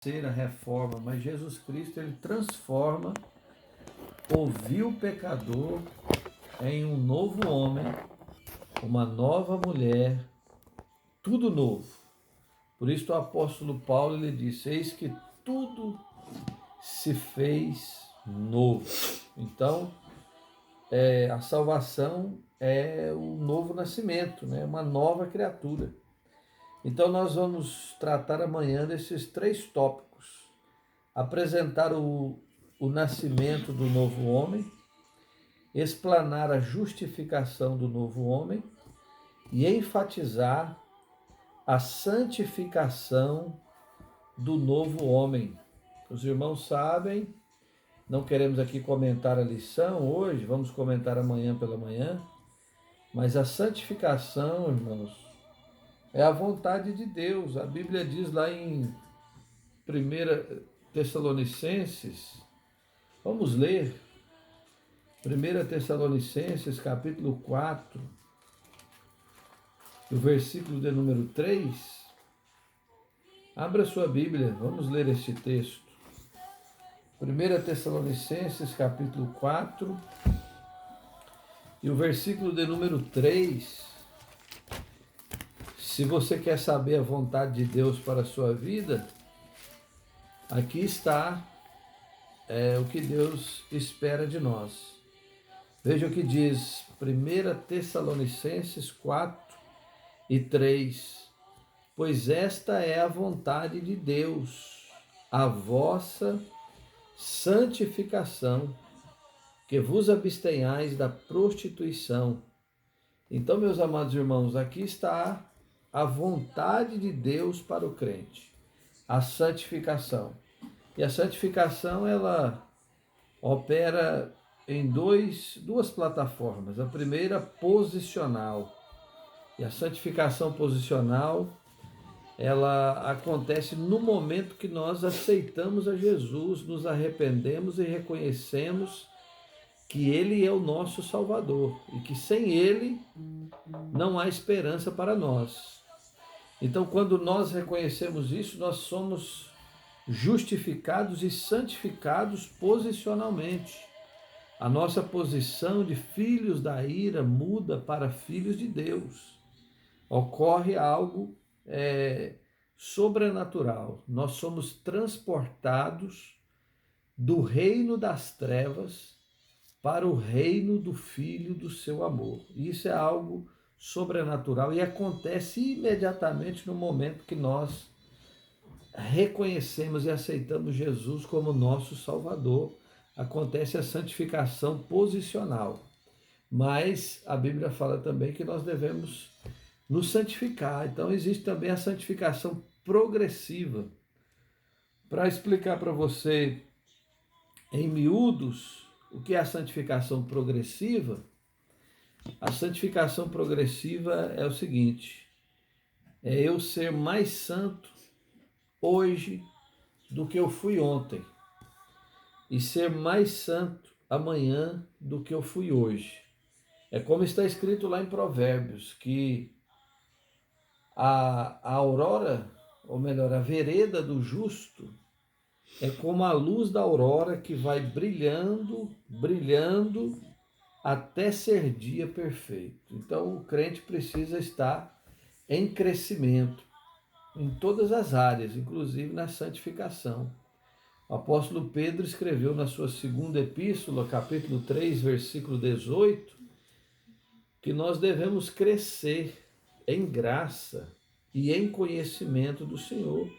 ser a reforma, mas Jesus Cristo ele transforma o vil pecador em um novo homem, uma nova mulher, tudo novo. Por isso o apóstolo Paulo ele disse: eis que tudo se fez novo. Então, a salvação é o novo nascimento, né? Uma nova criatura. Então nós vamos tratar amanhã desses três tópicos. Apresentar o nascimento do novo homem, explanar a justificação do novo homem e enfatizar a santificação do novo homem. Os irmãos sabem, não queremos aqui comentar a lição hoje, vamos comentar amanhã pela manhã, mas a santificação, irmãos, é a vontade de Deus. A Bíblia diz lá em 1 Tessalonicenses, vamos ler, 1 Tessalonicenses capítulo 4, o versículo de número 3. Abra sua Bíblia, vamos ler este texto. 1 Tessalonicenses capítulo 4 e o versículo de número 3. Se você quer saber a vontade de Deus para a sua vida, aqui está o que Deus espera de nós. Veja o que diz 1 Tessalonicenses 4 e 3. Pois esta é a vontade de Deus, a vossa santificação, que vos abstenhais da prostituição. Então, meus amados irmãos, aqui está a vontade de Deus para o crente, a santificação. E a santificação, ela opera em duas plataformas. A primeira, posicional. E a santificação posicional, ela acontece no momento que nós aceitamos a Jesus, nos arrependemos e reconhecemos que Ele é o nosso Salvador e que sem Ele não há esperança para nós. Então, quando nós reconhecemos isso, nós somos justificados e santificados posicionalmente. A nossa posição de filhos da ira muda para filhos de Deus. Ocorre algo sobrenatural. Nós somos transportados do reino das trevas para o reino do Filho do seu amor. Isso é algo sobrenatural e acontece imediatamente no momento que nós reconhecemos e aceitamos Jesus como nosso Salvador. Acontece a santificação posicional. Mas a Bíblia fala também que nós devemos nos santificar. Então existe também a santificação progressiva. Para explicar para você em miúdos o que é a santificação progressiva, a santificação progressiva é o seguinte: é eu ser mais santo hoje do que eu fui ontem e ser mais santo amanhã do que eu fui hoje. É como está escrito lá em Provérbios, que a aurora, ou melhor, a vereda do justo é como a luz da aurora que vai brilhando, brilhando até ser dia perfeito. Então o crente precisa estar em crescimento em todas as áreas, inclusive na santificação. O apóstolo Pedro escreveu na sua segunda epístola, capítulo 3, versículo 18, que nós devemos crescer em graça e em conhecimento do Senhor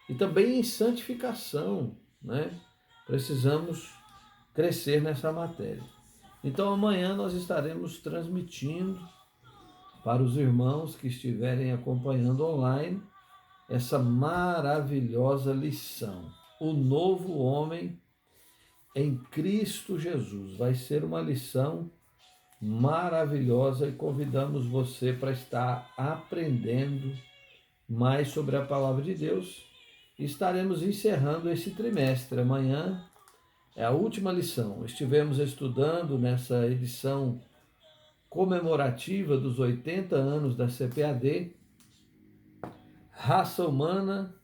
e também em santificação, né? Precisamos crescer nessa matéria. Então amanhã nós estaremos transmitindo para os irmãos que estiverem acompanhando online essa maravilhosa lição. O novo homem em Cristo Jesus. Vai ser uma lição maravilhosa e convidamos você para estar aprendendo mais sobre a palavra de Deus. Estaremos encerrando esse trimestre. Amanhã é a última lição. Estivemos estudando nessa edição comemorativa dos 80 anos da CPAD, raça humana,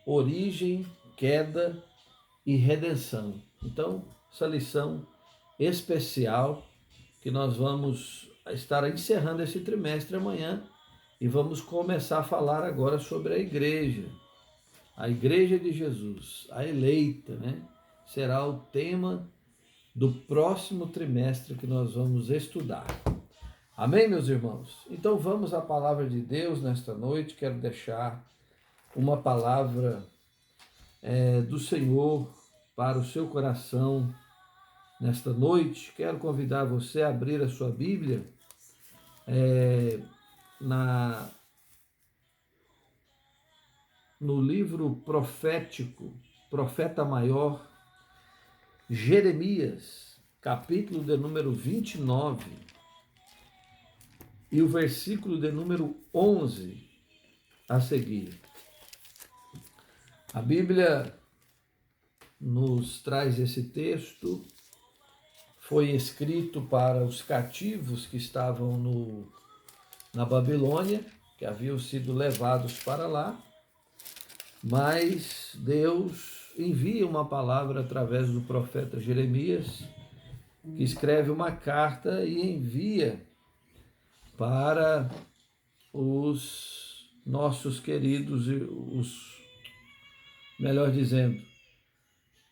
origem queda e redenção. Então, essa lição especial que nós vamos estar encerrando esse trimestre amanhã e vamos começar a falar agora sobre a igreja de Jesus, a eleita, né? Será o tema do próximo trimestre que nós vamos estudar. Amém, meus irmãos? Então vamos à palavra de Deus nesta noite. Quero deixar uma palavra do Senhor para o seu coração nesta noite. Quero convidar você a abrir a sua Bíblia no livro profético, profeta maior, Jeremias, capítulo de número 29 e o versículo de número 11 a seguir. A Bíblia nos traz esse texto, foi escrito para os cativos que estavam na Babilônia, que haviam sido levados para lá, mas Deus envia uma palavra através do profeta Jeremias, que escreve uma carta e envia para os nossos queridos, melhor dizendo,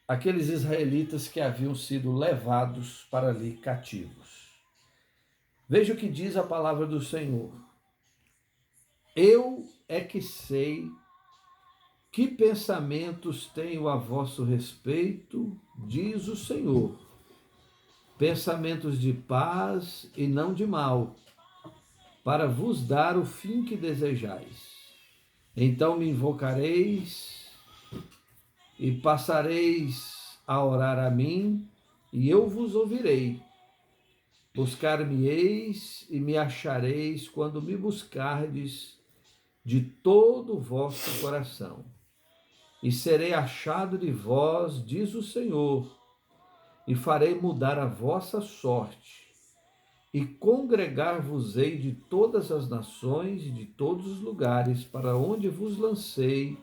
aqueles israelitas que haviam sido levados para ali cativos. Veja o que diz a palavra do Senhor. Eu é que sei que pensamentos tenho a vosso respeito, diz o Senhor. Pensamentos de paz e não de mal, para vos dar o fim que desejais. Então me invocareis e passareis a orar a mim, e eu vos ouvirei. Buscar-me-eis e me achareis quando me buscardes de todo o vosso coração. E serei achado de vós, diz o Senhor, e farei mudar a vossa sorte, e congregar-vos-ei de todas as nações e de todos os lugares para onde vos lancei,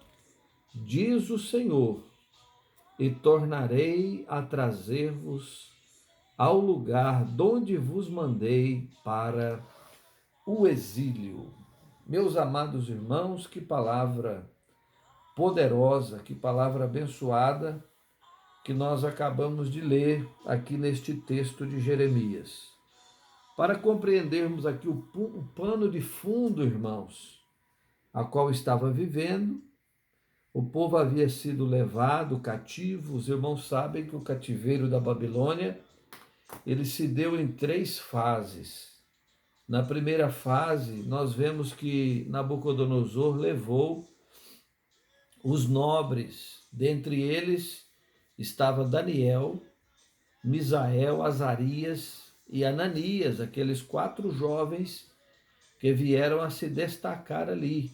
diz o Senhor, e tornarei a trazer-vos ao lugar donde vos mandei para o exílio. Meus amados irmãos, que palavra poderosa, que palavra abençoada que nós acabamos de ler aqui neste texto de Jeremias. Para compreendermos aqui o pano de fundo, irmãos, a qual estava vivendo, o povo havia sido levado cativo. Os irmãos sabem que o cativeiro da Babilônia, ele se deu em 3 fases. Na primeira fase, nós vemos que Nabucodonosor levou os nobres, dentre eles estava Daniel, Misael, Azarias e Ananias, aqueles 4 jovens que vieram a se destacar ali.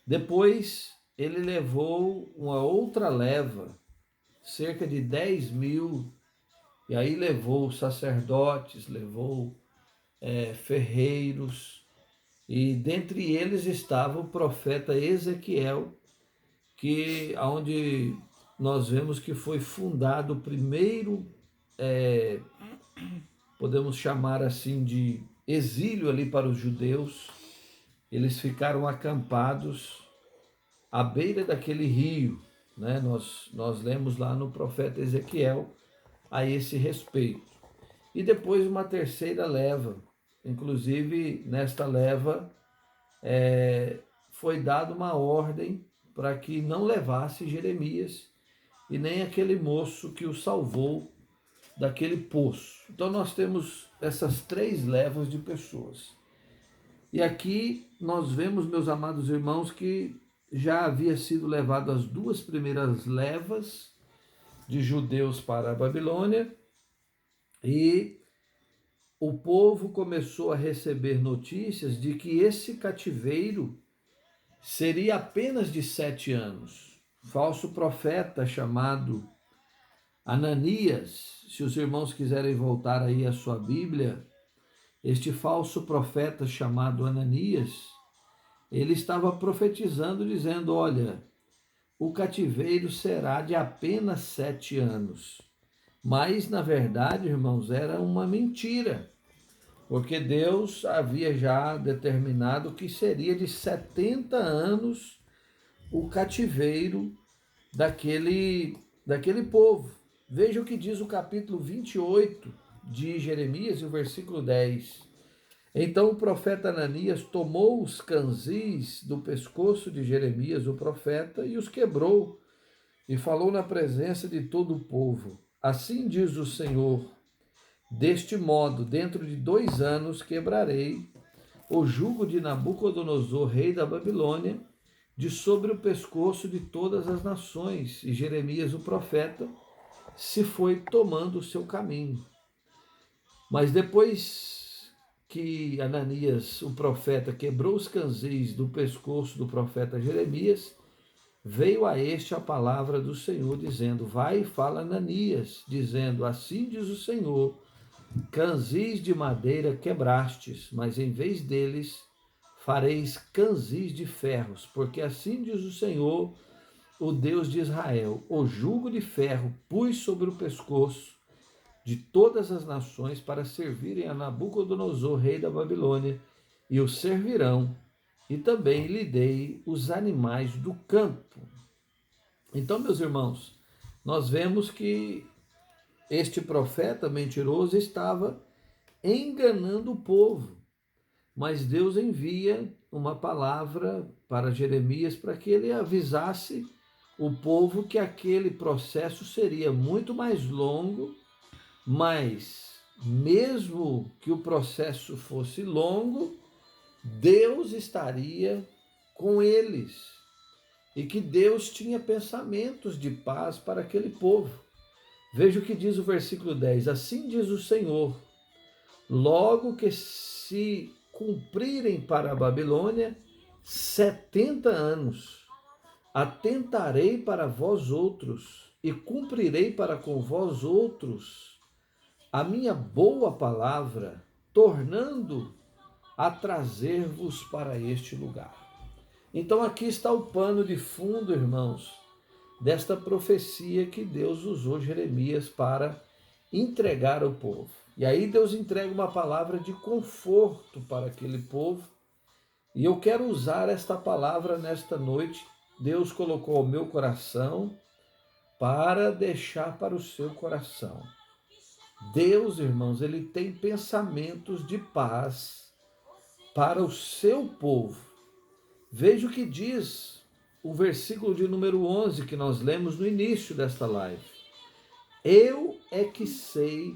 Depois ele levou uma outra leva, cerca de 10.000, e aí levou sacerdotes, levou ferreiros, e dentre eles estava o profeta Ezequiel, onde nós vemos que foi fundado o primeiro, podemos chamar assim, de exílio ali para os judeus. Eles ficaram acampados à beira daquele rio, né? Nós lemos lá no profeta Ezequiel a esse respeito. E depois uma terceira leva, inclusive nesta leva foi dada uma ordem para que não levasse Jeremias e nem aquele moço que o salvou daquele poço. Então nós temos essas 3 levas de pessoas. E aqui nós vemos, meus amados irmãos, que já havia sido levado as 2 primeiras levas de judeus para a Babilônia, e o povo começou a receber notícias de que esse cativeiro seria apenas de 7 anos. Falso profeta chamado Ananias, se os irmãos quiserem voltar aí à sua Bíblia, este falso profeta chamado Ananias, ele estava profetizando, dizendo: olha, o cativeiro será de apenas 7 anos. Mas, na verdade, irmãos, era uma mentira, porque Deus havia já determinado que seria de 70 anos o cativeiro daquele povo. Veja o que diz o capítulo 28 de Jeremias e o versículo 10. Então o profeta Ananias tomou os canzis do pescoço de Jeremias, o profeta, e os quebrou, e falou na presença de todo o povo: Assim diz o Senhor, deste modo, dentro de 2 anos, quebrarei o jugo de Nabucodonosor, rei da Babilônia, de sobre o pescoço de todas as nações. E Jeremias, o profeta, se foi tomando o seu caminho. Mas depois que Ananias, o profeta, quebrou os canzis do pescoço do profeta Jeremias, veio a este a palavra do Senhor, dizendo: Vai e fala Ananias, dizendo: Assim diz o Senhor, canzis de madeira quebrastes, mas em vez deles fareis canzis de ferros, porque assim diz o Senhor, o Deus de Israel: o jugo de ferro pus sobre o pescoço de todas as nações para servirem a Nabucodonosor, rei da Babilônia, e o servirão, e também lhe dei os animais do campo. Então, meus irmãos, nós vemos que este profeta mentiroso estava enganando o povo, mas Deus envia uma palavra para Jeremias para que ele avisasse o povo que aquele processo seria muito mais longo, mas mesmo que o processo fosse longo, Deus estaria com eles e que Deus tinha pensamentos de paz para aquele povo. Veja o que diz o versículo 10: Assim diz o Senhor, logo que se cumprirem para a Babilônia 70 anos, atentarei para vós outros e cumprirei para com vós outros a minha boa palavra, tornando a trazer-vos para este lugar. Então aqui está o pano de fundo, irmãos, desta profecia que Deus usou Jeremias para entregar ao povo. E aí Deus entrega uma palavra de conforto para aquele povo. E eu quero usar esta palavra nesta noite. Deus colocou ao meu coração para deixar para o seu coração. Deus, irmãos, ele tem pensamentos de paz para o seu povo. Veja o que diz o versículo de número 11 que nós lemos no início desta live. Eu é que sei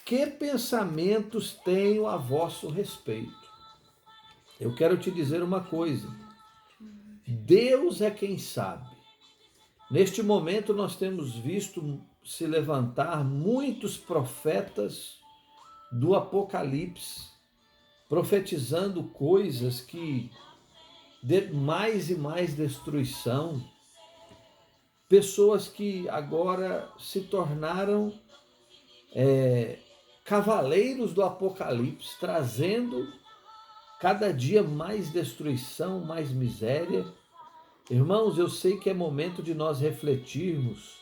que pensamentos tenho a vosso respeito. Eu quero te dizer uma coisa. Deus é quem sabe. Neste momento nós temos visto se levantar muitos profetas do Apocalipse, profetizando coisas que de mais e mais destruição, pessoas que agora se tornaram cavaleiros do Apocalipse, trazendo cada dia mais destruição, mais miséria. Irmãos, eu sei que é momento de nós refletirmos,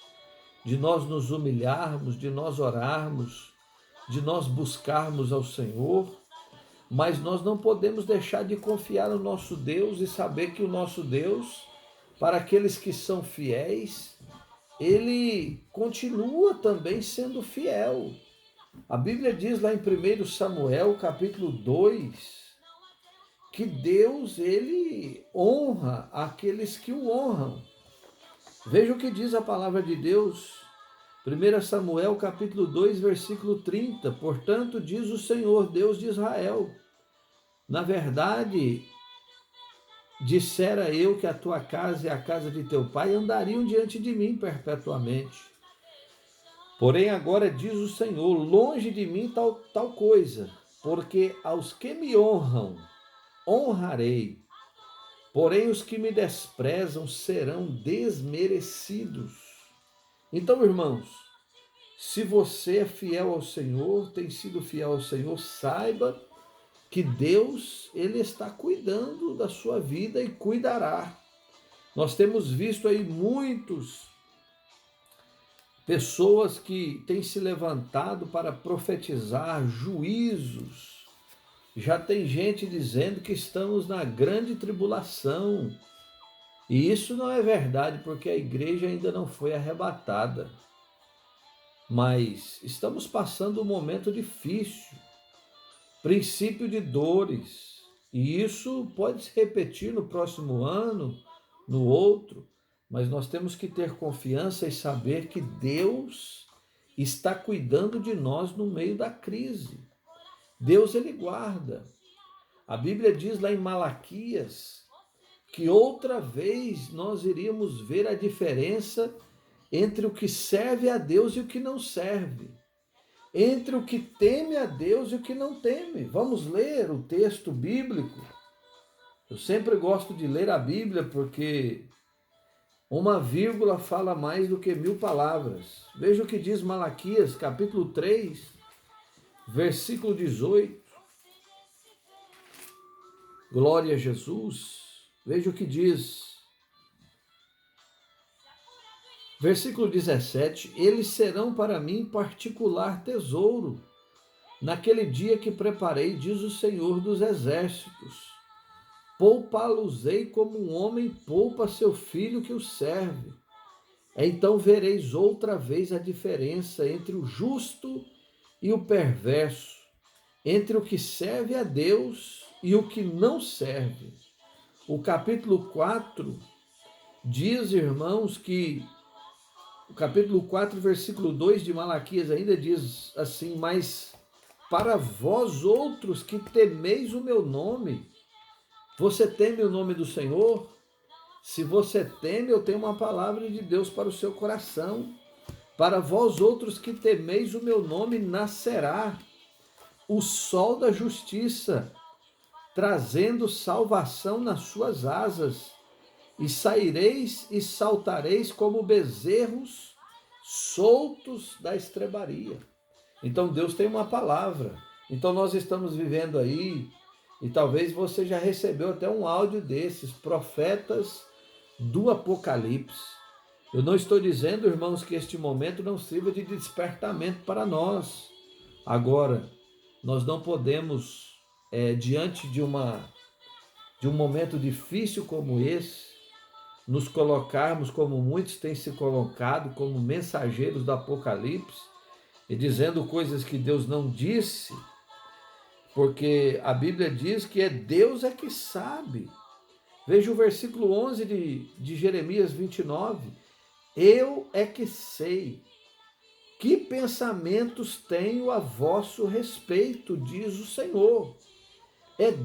de nós nos humilharmos, de nós orarmos, de nós buscarmos ao Senhor, mas nós não podemos deixar de confiar no nosso Deus e saber que o nosso Deus, para aqueles que são fiéis, ele continua também sendo fiel. A Bíblia diz lá em 1 Samuel, capítulo 2, que Deus, ele honra aqueles que o honram. Veja o que diz a palavra de Deus, 1 Samuel, capítulo 2, versículo 30. Portanto, diz o Senhor, Deus de Israel, na verdade, dissera eu que a tua casa e a casa de teu pai andariam diante de mim perpetuamente. Porém, agora diz o Senhor, longe de mim tal coisa, porque aos que me honram, honrarei, porém os que me desprezam serão desmerecidos. Então, irmãos, se você é fiel ao Senhor, tem sido fiel ao Senhor, saiba que Deus, ele está cuidando da sua vida e cuidará. Nós temos visto aí muitas pessoas que têm se levantado para profetizar juízos. Já tem gente dizendo que estamos na grande tribulação. E isso não é verdade, porque a igreja ainda não foi arrebatada. Mas estamos passando um momento difícil, princípio de dores. E isso pode se repetir no próximo ano, no outro, mas nós temos que ter confiança e saber que Deus está cuidando de nós no meio da crise. Deus, ele guarda. A Bíblia diz lá em Malaquias que outra vez nós iríamos ver a diferença entre o que serve a Deus e o que não serve, entre o que teme a Deus e o que não teme. Vamos ler o texto bíblico. Eu sempre gosto de ler a Bíblia porque uma vírgula fala mais do que 1000 palavras. Veja o que diz Malaquias, capítulo 3, versículo 18. Glória a Jesus. Veja o que diz. Versículo 17. Eles serão para mim particular tesouro, naquele dia que preparei, diz o Senhor dos Exércitos. Poupá-los-ei como um homem poupa seu filho que o serve. Então vereis outra vez a diferença entre o justo e o perverso, entre o que serve a Deus e o que não serve. O capítulo 4 diz, irmãos, que o capítulo 4, versículo 2 de Malaquias ainda diz assim: mas para vós outros que temeis o meu nome. Você teme o nome do Senhor? Se você teme, eu tenho uma palavra de Deus para o seu coração. Para vós outros que temeis o meu nome, nascerá o sol da justiça, trazendo salvação nas suas asas, e saireis e saltareis como bezerros soltos da estrebaria. Então Deus tem uma palavra. Então nós estamos vivendo aí, e talvez você já recebeu até um áudio desses, profetas do Apocalipse. Eu não estou dizendo, irmãos, que este momento não sirva de despertamento para nós. Agora, nós não podemos, diante de um momento difícil como esse, nos colocarmos como muitos têm se colocado, como mensageiros do Apocalipse, e dizendo coisas que Deus não disse, porque a Bíblia diz que Deus é que sabe. Veja o versículo 11 de Jeremias 29. Eu é que sei que pensamentos tenho a vosso respeito, diz o Senhor.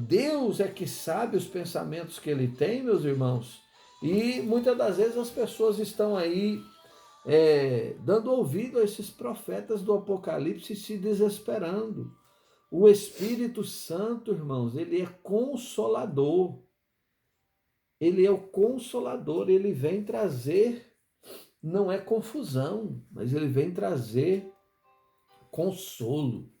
Deus é que sabe os pensamentos que ele tem, meus irmãos. E muitas das vezes as pessoas estão aí dando ouvido a esses profetas do Apocalipse e se desesperando. O Espírito Santo, irmãos, ele é consolador. Ele é o consolador, ele vem trazer, não é confusão, mas ele vem trazer consolo.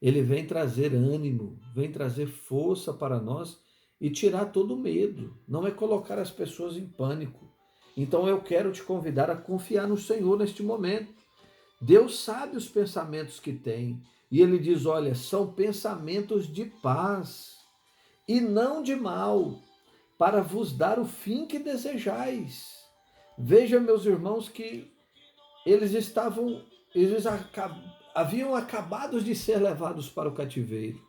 Ele vem trazer ânimo, vem trazer força para nós e tirar todo o medo. Não é colocar as pessoas em pânico. Então eu quero te convidar a confiar no Senhor neste momento. Deus sabe os pensamentos que tem. E ele diz, olha, são pensamentos de paz e não de mal, para vos dar o fim que desejais. Veja, meus irmãos, que eles haviam acabado de ser levados para o cativeiro.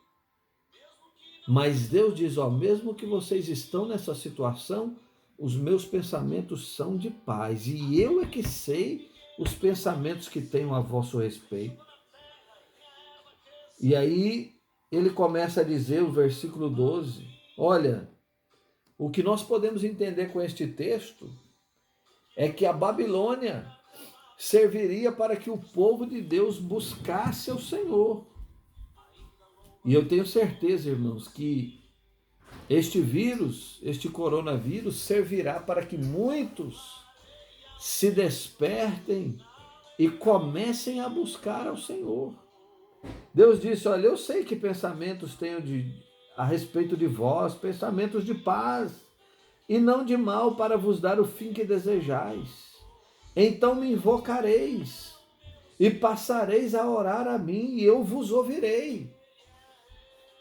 Mas Deus diz, mesmo que vocês estão nessa situação, os meus pensamentos são de paz, e eu é que sei os pensamentos que tenho a vosso respeito. E aí ele começa a dizer, o versículo 12, olha, o que nós podemos entender com este texto é que a Babilônia serviria para que o povo de Deus buscasse ao Senhor. E eu tenho certeza, irmãos, que este vírus, este coronavírus, servirá para que muitos se despertem e comecem a buscar ao Senhor. Deus disse, olha, eu sei que pensamentos tenho a respeito de vós, pensamentos de paz, e não de mal, para vos dar o fim que desejais. Então me invocareis, e passareis a orar a mim, e eu vos ouvirei.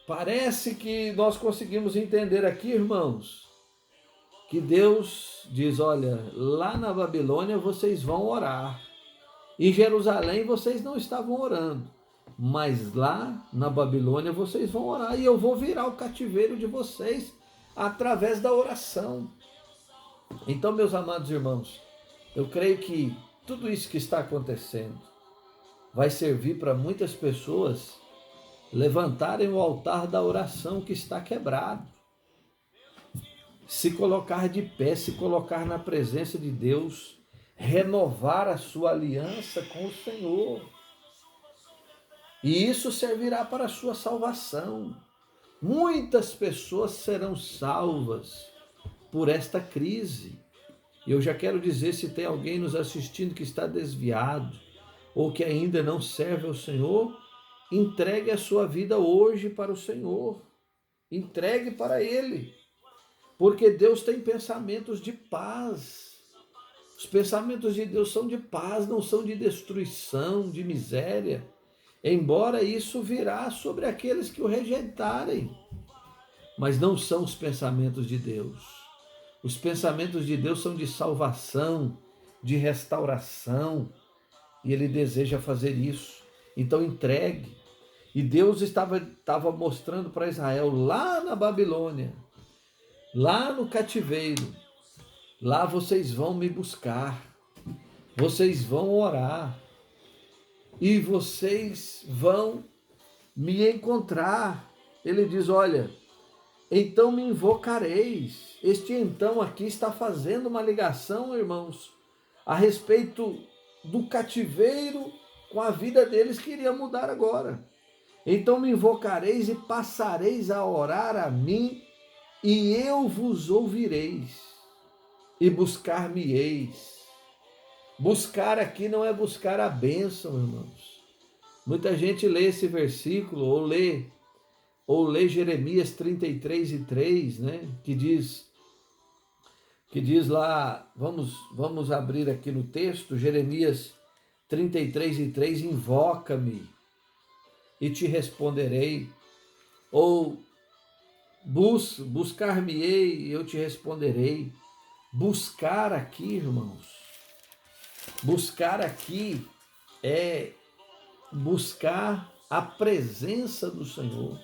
Parece que nós conseguimos entender aqui, irmãos, que Deus diz, olha, lá na Babilônia vocês vão orar. Em Jerusalém vocês não estavam orando, mas lá na Babilônia vocês vão orar, e eu vou virar o cativeiro de vocês através da oração. Então, meus amados irmãos, eu creio que tudo isso que está acontecendo vai servir para muitas pessoas levantarem o altar da oração que está quebrado, se colocar de pé, se colocar na presença de Deus, renovar a sua aliança com o Senhor. E isso servirá para a sua salvação. Muitas pessoas serão salvas por esta crise. Eu já quero dizer, se tem alguém nos assistindo que está desviado ou que ainda não serve ao Senhor, entregue a sua vida hoje para o Senhor. Entregue para Ele. Porque Deus tem pensamentos de paz. Os pensamentos de Deus são de paz, não são de destruição, de miséria. Embora isso virá sobre aqueles que o rejeitarem. Mas não são os pensamentos de Deus. Os pensamentos de Deus são de salvação, de restauração. E Ele deseja fazer isso. Então entregue. E Deus estava mostrando para Israel lá na Babilônia, lá no cativeiro, lá vocês vão me buscar, vocês vão orar, e vocês vão me encontrar. Ele diz, olha, então me invocareis. Este então aqui está fazendo uma ligação, irmãos, a respeito do cativeiro com a vida deles que iria mudar agora. Então me invocareis e passareis a orar a mim, e eu vos ouvireis, e buscar-me-eis. Buscar aqui não é buscar a bênção, irmãos. Muita gente lê esse versículo, ou lê Jeremias 33:3, né? Que diz lá, vamos abrir aqui no texto, Jeremias 33:3, invoca-me e te responderei, ou buscar-me-ei e eu te responderei. Buscar aqui, irmãos, buscar aqui é buscar a presença do Senhor,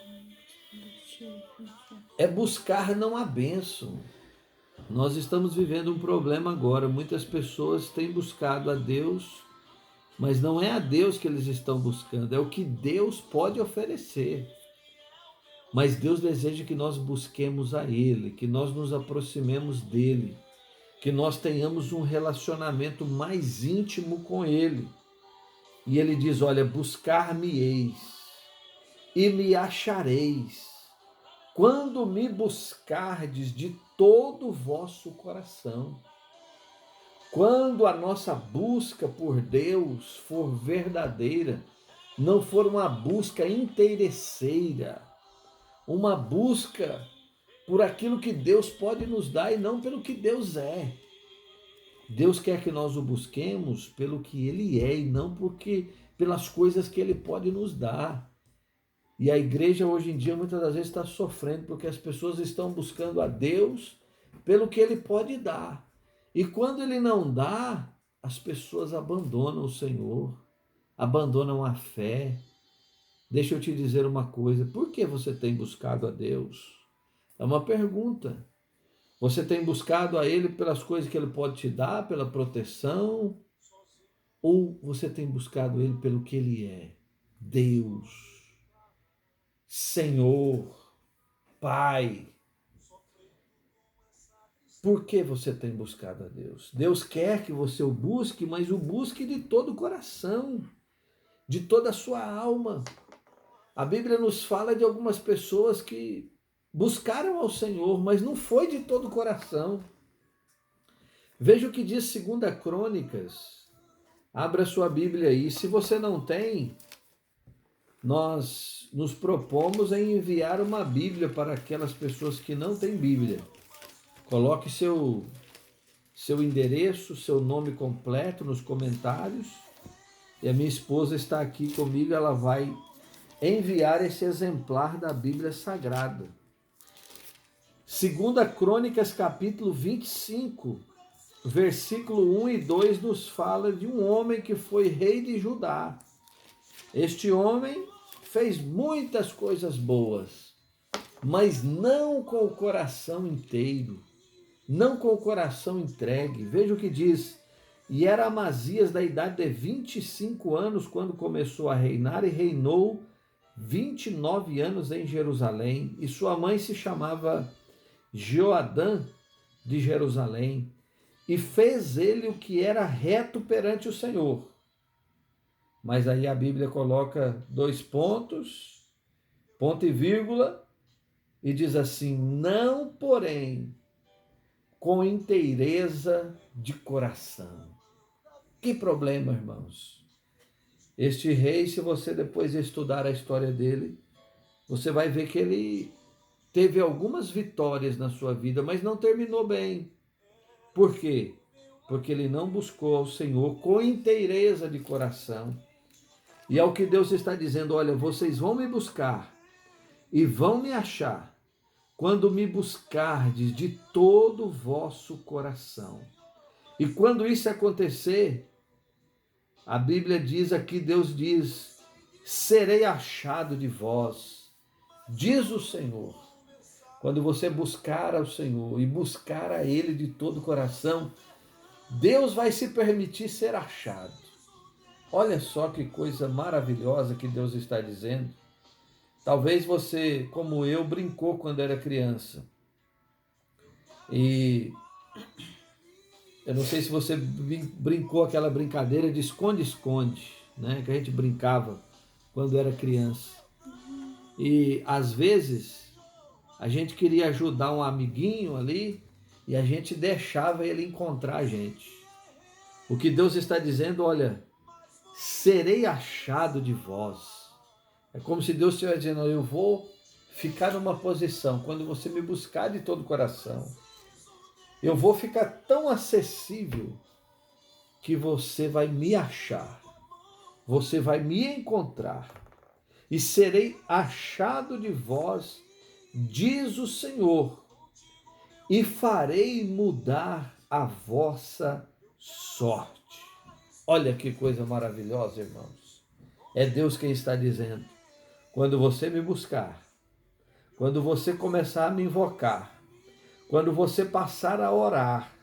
é buscar não a bênção. Nós estamos vivendo um problema agora, muitas pessoas têm buscado a Deus, mas não é a Deus que eles estão buscando, é o que Deus pode oferecer. Mas Deus deseja que nós busquemos a Ele, que nós nos aproximemos dEle, que nós tenhamos um relacionamento mais íntimo com Ele. E Ele diz, olha, buscar-me-eis e me achareis, quando me buscardes de todo o vosso coração. Quando a nossa busca por Deus for verdadeira, não for uma busca interesseira, uma busca por aquilo que Deus pode nos dar e não pelo que Deus é. Deus quer que nós o busquemos pelo que Ele é e não pelas coisas que Ele pode nos dar. E a igreja hoje em dia muitas das vezes está sofrendo porque as pessoas estão buscando a Deus pelo que Ele pode dar. E quando Ele não dá, as pessoas abandonam o Senhor, abandonam a fé. Deixa eu te dizer uma coisa, por que você tem buscado a Deus? É uma pergunta. Você tem buscado a Ele pelas coisas que Ele pode te dar, pela proteção? Ou você tem buscado Ele pelo que Ele é? Deus, Senhor, Pai. Por que você tem buscado a Deus? Deus quer que você o busque, mas o busque de todo o coração, de toda a sua alma. A Bíblia nos fala de algumas pessoas que buscaram ao Senhor, mas não foi de todo o coração. Veja o que diz 2 Crônicas. Abra sua Bíblia aí. Se você não tem, nós nos propomos em enviar uma Bíblia para aquelas pessoas que não têm Bíblia. Coloque seu endereço, seu nome completo nos comentários. E a minha esposa está aqui comigo, ela vai enviar esse exemplar da Bíblia Sagrada. 2 Crônicas, capítulo 25, versículo 1 e 2 nos fala de um homem que foi rei de Judá. Este homem fez muitas coisas boas, mas não com o coração inteiro, não com o coração entregue. Veja o que diz: e era Amazias da idade de 25 anos quando começou a reinar, e reinou 29 anos em Jerusalém, e sua mãe se chamava Jeoadã de Jerusalém, e fez ele o que era reto perante o Senhor. Mas aí a Bíblia coloca 2 pontos, ponto e vírgula, e diz assim: não, porém, com inteireza de coração. Que problema, irmãos. Este rei, se você depois estudar a história dele, você vai ver que ele teve algumas vitórias na sua vida, mas não terminou bem. Por quê? Porque ele não buscou ao Senhor com inteireza de coração. E é o que Deus está dizendo: olha, vocês vão me buscar e vão me achar quando me buscardes de todo o vosso coração. E quando isso acontecer, a Bíblia diz aqui, Deus diz: serei achado de vós, diz o Senhor. Quando você buscar ao Senhor e buscar a Ele de todo o coração, Deus vai se permitir ser achado. Olha só que coisa maravilhosa que Deus está dizendo. Talvez você, como eu, brincou quando era criança. E eu não sei se você brincou aquela brincadeira de esconde-esconde, né? Que a gente brincava quando era criança. E às vezes a gente queria ajudar um amiguinho ali e a gente deixava ele encontrar a gente. O que Deus está dizendo: olha, serei achado de vós. É como se Deus estivesse dizendo: eu vou ficar numa posição, quando você me buscar de todo o coração, eu vou ficar tão acessível que você vai me achar, você vai me encontrar, e serei achado de vós, diz o Senhor, e farei mudar a vossa sorte. Olha que coisa maravilhosa, irmãos. É Deus quem está dizendo: quando você me buscar, quando você começar a me invocar, quando você passar a orar,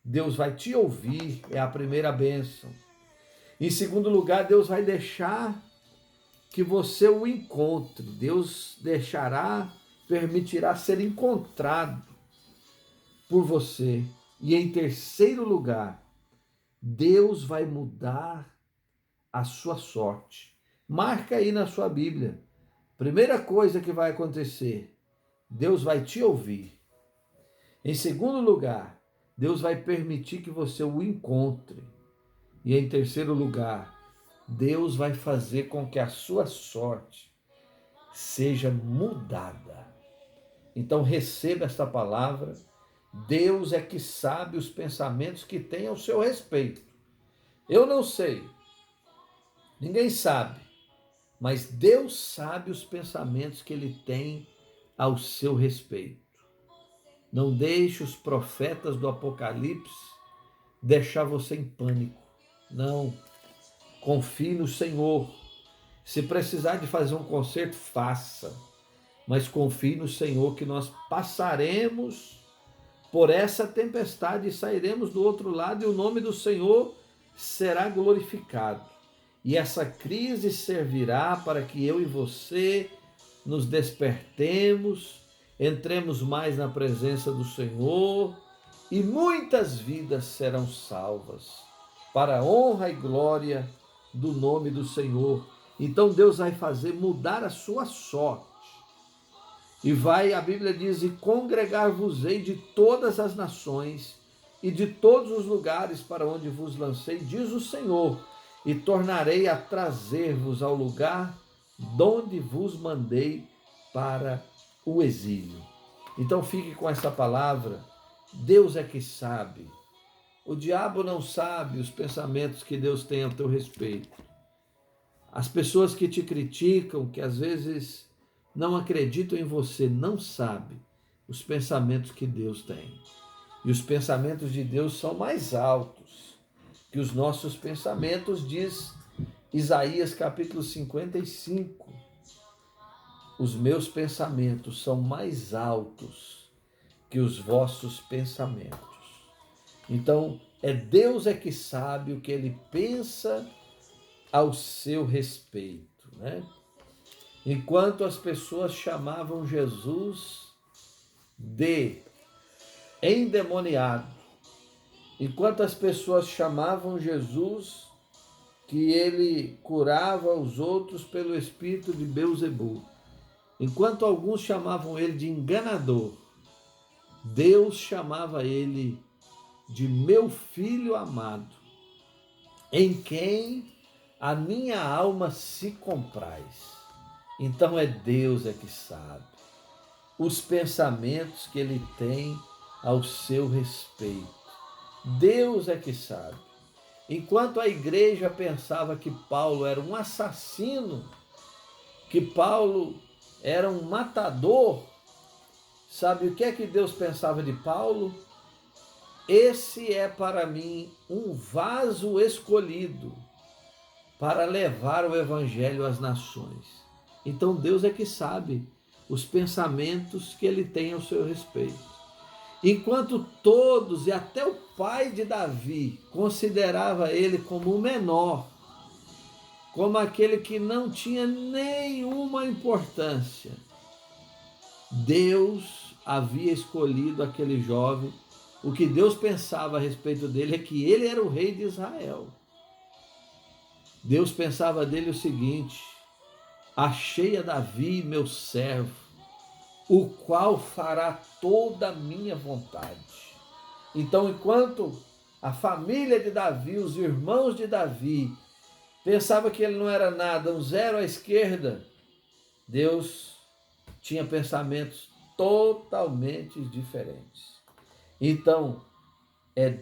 Deus vai te ouvir, é a primeira bênção. Em segundo lugar, Deus vai deixar que você o encontre. Deus permitirá ser encontrado por você. E em terceiro lugar, Deus vai mudar a sua sorte. Marca aí na sua Bíblia. Primeira coisa que vai acontecer: Deus vai te ouvir. Em segundo lugar, Deus vai permitir que você o encontre. E em terceiro lugar, Deus vai fazer com que a sua sorte seja mudada. Então receba esta palavra. Deus é que sabe os pensamentos que tem ao seu respeito. Eu não sei, ninguém sabe, mas Deus sabe os pensamentos que Ele tem ao seu respeito. Não deixe os profetas do Apocalipse deixar você em pânico. Não, confie no Senhor. Se precisar de fazer um concerto, faça, mas confie no Senhor que nós passaremos por essa tempestade e sairemos do outro lado, e o nome do Senhor será glorificado. E essa crise servirá para que eu e você nos despertemos, entremos mais na presença do Senhor, e muitas vidas serão salvas, para a honra e glória do nome do Senhor. Então Deus vai fazer mudar a sua sorte. E vai, a Bíblia diz: e congregar-vos-ei de todas as nações e de todos os lugares para onde vos lancei, diz o Senhor, e tornarei a trazer-vos ao lugar donde vos mandei para o exílio. Então fique com essa palavra. Deus é que sabe. O diabo não sabe os pensamentos que Deus tem a teu respeito. As pessoas que te criticam, que às vezes não acreditam em você, não sabem os pensamentos que Deus tem. E os pensamentos de Deus são mais altos que os nossos pensamentos, diz Isaías capítulo 55. Os meus pensamentos são mais altos que os vossos pensamentos. Então, Deus é que sabe o que ele pensa ao seu respeito, né? Enquanto as pessoas chamavam Jesus de endemoniado, enquanto as pessoas chamavam Jesus que ele curava os outros pelo espírito de Beelzebul, enquanto alguns chamavam ele de enganador, Deus chamava ele de meu filho amado, em quem a minha alma se compraz. Então Deus é que sabe os pensamentos que ele tem ao seu respeito. Deus é que sabe. Enquanto a igreja pensava que Paulo era um assassino, que Paulo era um matador, sabe o que é que Deus pensava de Paulo? Esse é para mim um vaso escolhido para levar o evangelho às nações. Então Deus é que sabe os pensamentos que ele tem ao seu respeito. Enquanto todos, e até o pai de Davi, considerava ele como o menor, como aquele que não tinha nenhuma importância, Deus havia escolhido aquele jovem. O que Deus pensava a respeito dele é que ele era o rei de Israel. Deus pensava dele o seguinte: achei a Davi, meu servo, o qual fará toda a minha vontade. Então, enquanto a família de Davi, os irmãos de Davi, pensava que ele não era nada, um zero à esquerda, Deus tinha pensamentos totalmente diferentes. Então,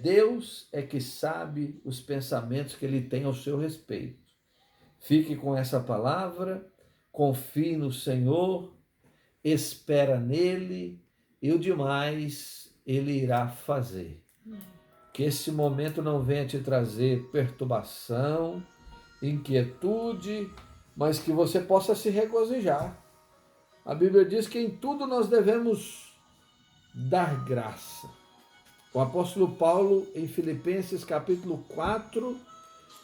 Deus é que sabe os pensamentos que ele tem ao seu respeito. Fique com essa palavra, confie no Senhor, espera nele e o demais ele irá fazer. Que esse momento não venha te trazer perturbação, inquietude, mas que você possa se regozijar. A Bíblia diz que em tudo nós devemos dar graça. O apóstolo Paulo, em Filipenses capítulo 4,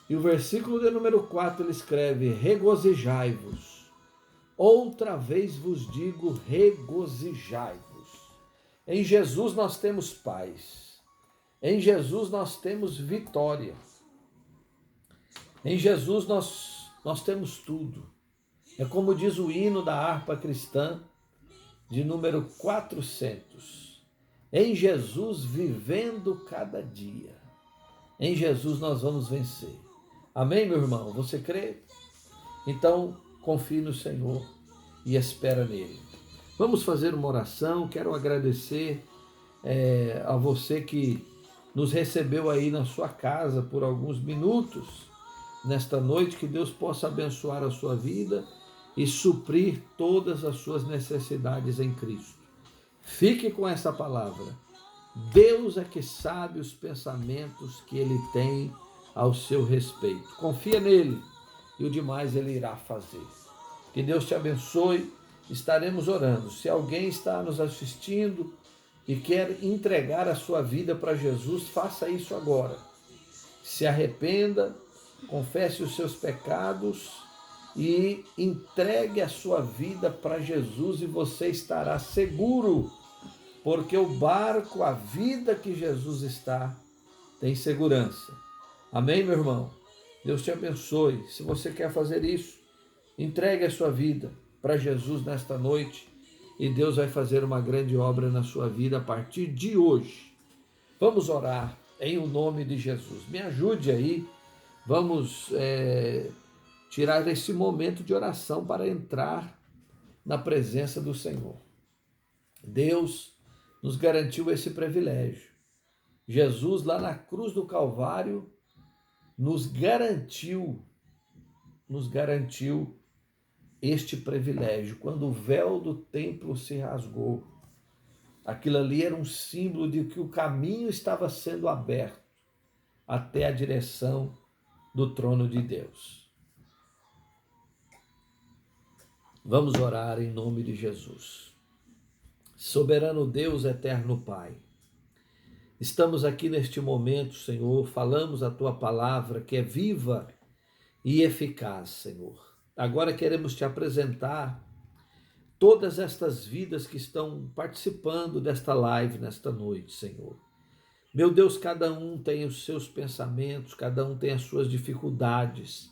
e o versículo de número 4, ele escreve: regozijai-vos. Outra vez vos digo, regozijai-vos. Em Jesus nós temos paz. Em Jesus nós temos vitória. Em Jesus nós temos tudo. É como diz o hino da harpa cristã, de número 400. Em Jesus vivendo cada dia. Em Jesus nós vamos vencer. Amém, meu irmão? Você crê? Então, confie no Senhor e espera nele. Vamos fazer uma oração. Quero agradecer a você que nos recebeu aí na sua casa por alguns minutos nesta noite. Que Deus possa abençoar a sua vida e suprir todas as suas necessidades em Cristo. Fique com essa palavra. Deus é que sabe os pensamentos que ele tem ao seu respeito. Confia nele e o demais ele irá fazer. Que Deus te abençoe. Estaremos orando. Se alguém está nos assistindo e quer entregar a sua vida para Jesus, faça isso agora. Se arrependa, confesse os seus pecados e entregue a sua vida para Jesus e você estará seguro, porque o barco, a vida que Jesus está, tem segurança. Amém, meu irmão? Deus te abençoe. Se você quer fazer isso, entregue a sua vida para Jesus nesta noite e Deus vai fazer uma grande obra na sua vida a partir de hoje. Vamos orar em o nome de Jesus. Me ajude aí. Vamos tirar esse momento de oração para entrar na presença do Senhor. Deus, nos garantiu esse privilégio. Jesus, lá na cruz do Calvário, nos garantiu este privilégio. Quando o véu do templo se rasgou, aquilo ali era um símbolo de que o caminho estava sendo aberto até a direção do trono de Deus. Vamos orar em nome de Jesus. Soberano Deus, eterno Pai, estamos aqui neste momento, Senhor, falamos a Tua palavra que é viva e eficaz, Senhor. Agora queremos Te apresentar todas estas vidas que estão participando desta live nesta noite, Senhor. Meu Deus, cada um tem os seus pensamentos, cada um tem as suas dificuldades,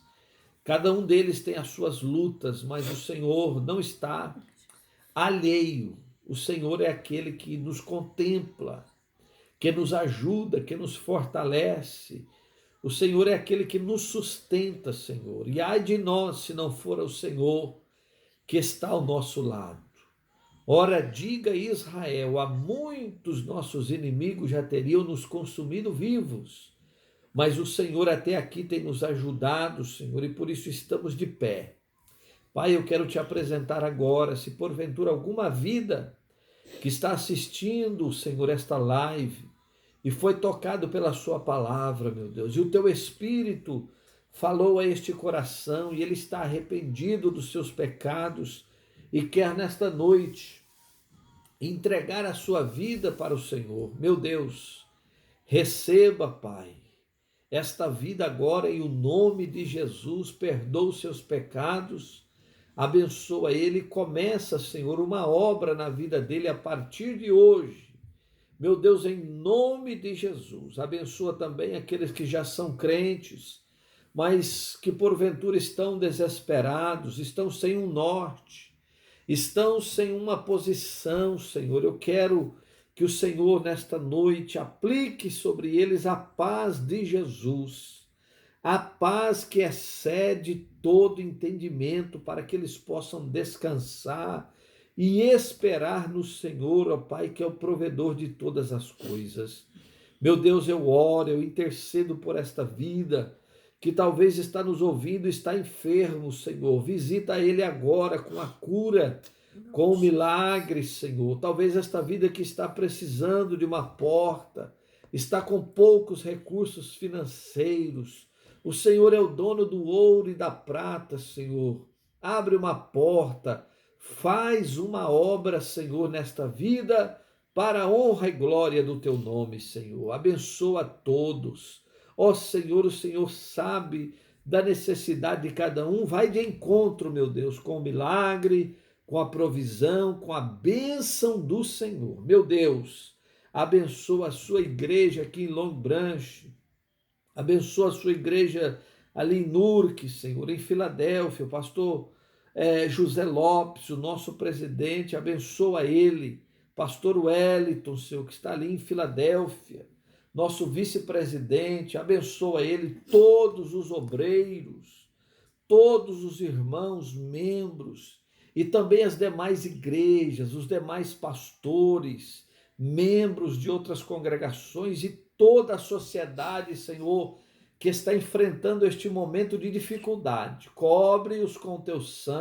cada um deles tem as suas lutas, mas o Senhor não está alheio. O Senhor é aquele que nos contempla, que nos ajuda, que nos fortalece. O Senhor é aquele que nos sustenta, Senhor. E ai de nós se não for o Senhor que está ao nosso lado. Ora, diga Israel, há muitos nossos inimigos já teriam nos consumido vivos, mas o Senhor até aqui tem nos ajudado, Senhor, e por isso estamos de pé. Pai, eu quero te apresentar agora, se porventura alguma vida que está assistindo, Senhor, esta live, e foi tocado pela sua palavra, meu Deus, e o teu Espírito falou a este coração, e ele está arrependido dos seus pecados, e quer nesta noite entregar a sua vida para o Senhor. Meu Deus, receba, Pai, esta vida agora em o nome de Jesus, perdoa os seus pecados, abençoa ele, começa, Senhor, uma obra na vida dele a partir de hoje. Meu Deus, em nome de Jesus, abençoa também aqueles que já são crentes, mas que porventura estão desesperados, estão sem um norte, estão sem uma posição, Senhor. Eu quero que o Senhor, nesta noite, aplique sobre eles a paz de Jesus, a paz que excede todo entendimento, para que eles possam descansar e esperar no Senhor, ó Pai, que é o provedor de todas as coisas. Meu Deus, eu oro, eu intercedo por esta vida, que talvez está nos ouvindo, está enfermo, Senhor. Visita ele agora com a cura, com o milagre, Senhor. Talvez esta vida que está precisando de uma porta, está com poucos recursos financeiros. O Senhor é o dono do ouro e da prata, Senhor. Abre uma porta, faz uma obra, Senhor, nesta vida, para a honra e glória do teu nome, Senhor. Abençoa a todos. Ó Senhor, o Senhor sabe da necessidade de cada um. Vai de encontro, meu Deus, com o milagre, com a provisão, com a bênção do Senhor. Meu Deus, abençoa a sua igreja aqui em Long Branch. Abençoa a sua igreja ali em Newark, Senhor, em Filadélfia. O pastor José Lopes, o nosso presidente, abençoa ele. Pastor Wellington, Senhor, que está ali em Filadélfia. Nosso vice-presidente, abençoa ele, todos os obreiros, todos os irmãos, membros, e também as demais igrejas, os demais pastores, membros de outras congregações e toda a sociedade, Senhor, que está enfrentando este momento de dificuldade. Cobre-os com teu sangue.